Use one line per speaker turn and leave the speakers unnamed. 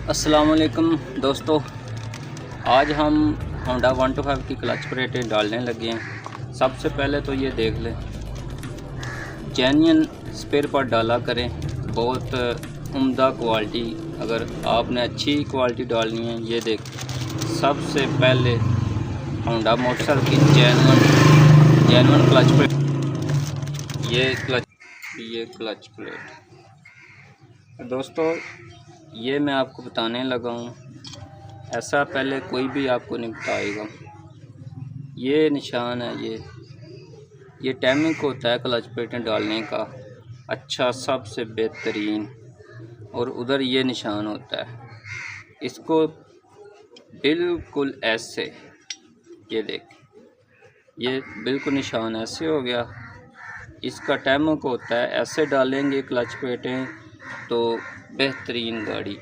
अस्सलाम वालेकुम दोस्तों, आज हम होंडा 125 की क्लच प्लेटें डालने लगे हैं। सबसे पहले तो ये देख लें, जेन्युइन स्पेयर पार्ट डाला करें, बहुत उम्दा क्वालिटी। अगर आपने अच्छी क्वालिटी डालनी है, ये देख, सबसे पहले होंडा मोटरसाइकिल की जेन्युइन क्लच प्लेट, ये क्लच प्लेट दोस्तों, ये मैं आपको बताने लगा हूँ। ऐसा पहले कोई भी आपको नहीं बताएगा। ये निशान है, ये टाइमिंग होता है क्लच प्लेटें डालने का अच्छा, सबसे बेहतरीन। और उधर ये निशान होता है, इसको बिल्कुल ऐसे, ये देख, ये बिल्कुल निशान ऐसे हो गया। इसका टाइमिंग होता है, ऐसे डालेंगे क्लच प्लेटें तो बेहतरीन गाड़ी।